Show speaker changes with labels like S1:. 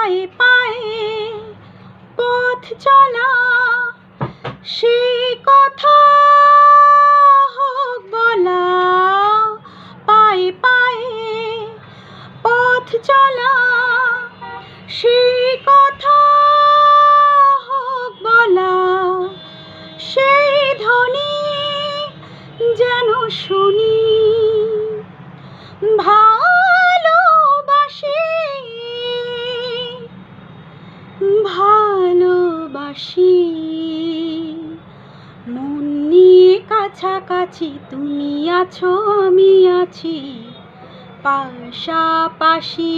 S1: পায়ে পায়ে পথ চলা, সেই কথা হোক বলা। পায়ে পায়ে পথ চলা, সেই কথা হোক বলা। সেই ধ্বনি যেন শুনি, ভালোবাসি ভালোবাসি। মন নিয়ে কাছাকাছি তুমি আছো, আমি আছি পাশাপাশি।